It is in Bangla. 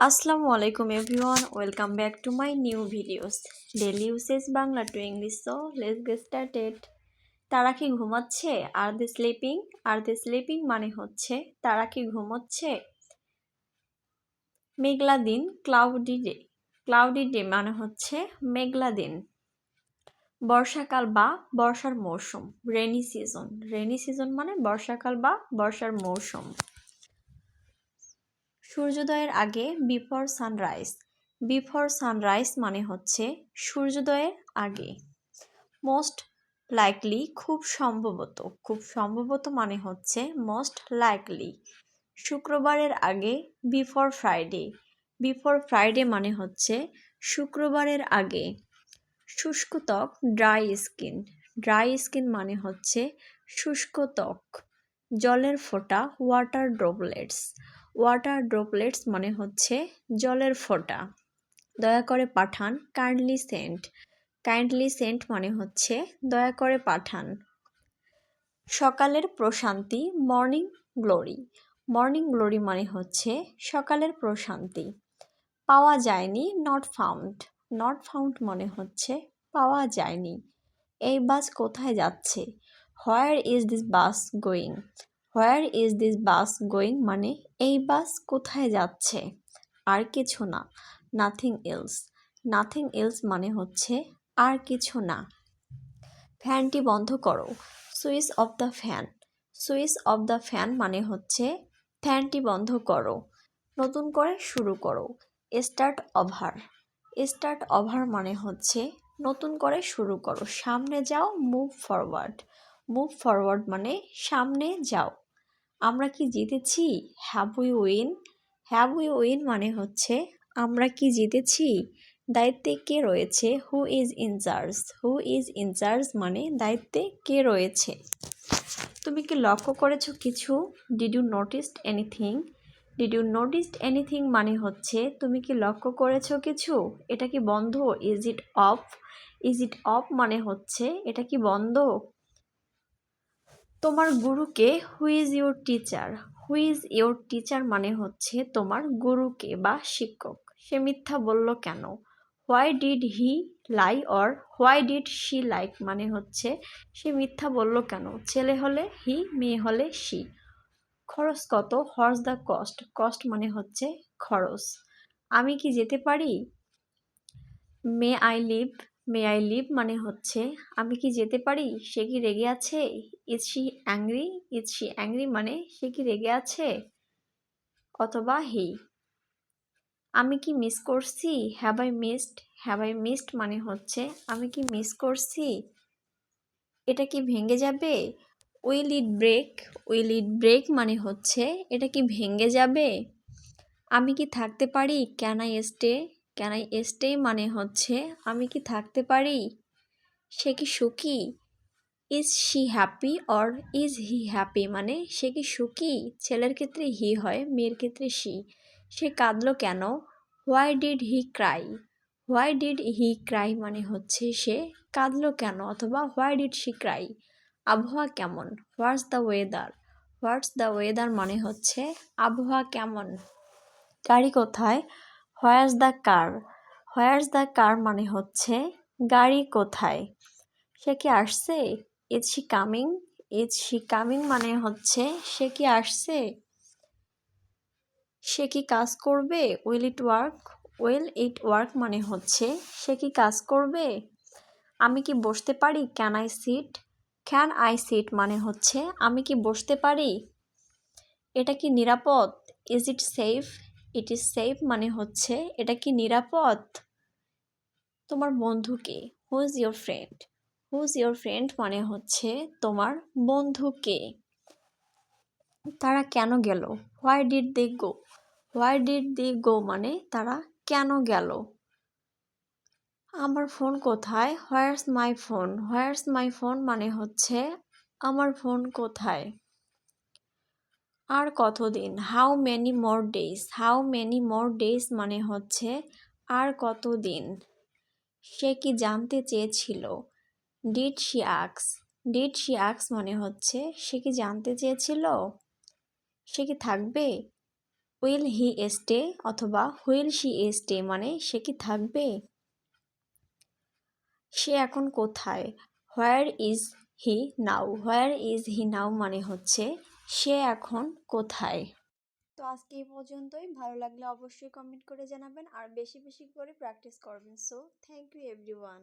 আসসালামু আলাইকুম everyone, welcome back to my new videos daily usage Bangla to English. So let's get started. তারা কি ঘুমাচ্ছে? আর দে স্লিপিং? আর দে স্লিপিং মানে হচ্ছে তারা কি ঘুমোচ্ছে। মেঘলা দিন, ক্লাউডি ডে। ক্লাউডি ডে মানে হচ্ছে মেঘলা দিন। বর্ষাকাল বা বর্ষার মৌসুম, রেনি সিজন। রেনি সিজন মানে বর্ষাকাল বা বর্ষার মৌসুম। সূর্যোদয়ের আগে, বিফোর সানরাইজ। বিফোর সানরাইজ মানে হচ্ছে সূর্যোদয়ের আগে। মোস্ট লাইকলি, খুব সম্ভবত। খুব সম্ভবত মানে হচ্ছে মোস্ট লাইকলি। শুক্রবারের আগে, বিফোর ফ্রাইডে। বিফোর ফ্রাইডে মানে হচ্ছে শুক্রবারের আগে। শুষ্ক ত্বক, ড্রাই স্কিন। ড্রাই স্কিন মানে হচ্ছে শুষ্ক ত্বক। জলের ফোঁটা, ওয়াটার ড্রপলেটস। ওয়াটার ড্রপলেটস মানে হচ্ছে জলের ফোঁটা। দয়া করে পাঠান, কাইন্ডলি সেন্ড। কাইন্ডলি সেন্ড মানে হচ্ছে দয়া করে পাঠান। সকালের প্রশান্তি, মর্নিং গ্লোরি। মর্নিং গ্লোরি মানে হচ্ছে সকালের প্রশান্তি। পাওয়া যায়নি, নট ফাউন্ড। নট ফাউন্ড মানে হচ্ছে পাওয়া যায়নি। এই বাস কোথায় যাচ্ছে? Where is this bus going? Where is this bus going মানে এই বাস কোথায় যাচ্ছে। আর কিছু না, নাথিং এলস। নাথিং এলস মানে হচ্ছে আর কিছু না। ফ্যানটি বন্ধ করো, switch off the fan. Switch off the fan মানে হচ্ছে ফ্যানটি বন্ধ করো। নতুন করে শুরু করো, স্টার্ট ওভার। স্টার্ট ওভার মানে হচ্ছে নতুন করে শুরু করো। সামনে যাও, মুভ ফরওয়ার্ড। মুভ ফরওয়ার্ড মানে সামনে যাও। আমরা কি জিতেছি? Have we win? Have we win মানে হচ্ছে আমরা কি জিতেছি। দায়িত্বে কে রয়েছে? Who is incharge? Who is incharge মানে দায়িত্বে কে রয়েছে। তুমি কি লক্ষ্য করেছো কিছু? Did you noticed anything? Did you noticed anything মানে হচ্ছে তুমি কি লক্ষ্য করেছো কিছু। এটা কি বন্ধ? Is it off? Is it off মানে হচ্ছে এটা কি বন্ধ। তোমার গুরুকে? Who is your teacher? Who is your teacher মানে হচ্ছে তোমার গুরুকে বা শিক্ষক। সে মিথ্যা বলল কেন? Why did he lie or why did she like মানে হচ্ছে সে মিথ্যা বলল কেন। ছেলে হলে হি, মেয়ে হলে শি। খরচ কত? What's the cost? কস্ট মানে হচ্ছে খরচ। আমি কি যেতে পারি? May I leave? May I leave মানে হচ্ছে আমি কি যেতে পারি। সে কি রেগে আছে? Is she angry? Is she angry মানে সে কি রেগে আছে। অথবা হি। আমি কি মিস করছি? Have I missed? Have I missed মানে হচ্ছে আমি কি মিস করছি। এটা কি ভেঙে যাবে? Will it break? Will it break মানে হচ্ছে এটা কি ভেঙে যাবে। আমি কি থাকতে পারি? Can I stay? Can I stay মানে হচ্ছে আমি কি থাকতে পারি। সে কি সুখী? Is she happy or is he happy মানে সে কি সুখী। ছেলের ক্ষেত্রে হি হয়, মেয়ের ক্ষেত্রে শি। সে কাঁদলো কেন? Why did he Cry? Why did he Cry মানে হচ্ছে সে কাঁদলো কেন, অথবা হোয়াই ডিড শি ক্রাই। আবহাওয়া কেমন? What's the weather? What's the weather মানে হচ্ছে আবহাওয়া কেমন। গাড়ি কোথায়? হোয়ারস দ্য কার? হোয়ারস দ্য কার মানে হচ্ছে গাড়ি কোথায়। সে কি আসছে? Is she coming? Is she coming মানে হচ্ছে সে কি আসছে। সে কি কাজ করবে? Will it work? Will it work মানে হচ্ছে সে কি কাজ করবে। আমি কি বসতে পারি? Can I sit? Can I sit মানে হচ্ছে আমি কি বসতে পারি। এটা কি নিরাপদ? Is it safe? It is safe মানে হচ্ছে এটা কি নিরাপদ। তোমার বন্ধুকে? Who is your friend? Who is your friend মানে হচ্ছে তোমার বন্ধুকে। তারা কেন গেল? Why did they go? Why did they go মানে তারা কেন গেল। আমার ফোন কোথায়? হোয়ারস মাই ফোন? হোয়ারস মাই ফোন মানে হচ্ছে আমার ফোন কোথায়। আর কতদিন? How many more days? How many more days মানে হচ্ছে আর কতদিন। সে কি জানতে চেয়েছিল? ডিড শি আক্স? ডিড শি আক্স মানে হচ্ছে সে কি জানতে চেয়েছিল। সে কি থাকবে? উইল হি স্টে অথবা হুইল শি স্টে মানে সে কি থাকবে। সে এখন কোথায়, where is he now. Where is he নাও মানে হচ্ছে সে এখন কোথায়। তো আজকে এই পর্যন্তই। ভালো লাগলে অবশ্যই কমেন্ট করে জানাবেন আর বেশি বেশি করে প্র্যাকটিস করবেন। So thank you everyone.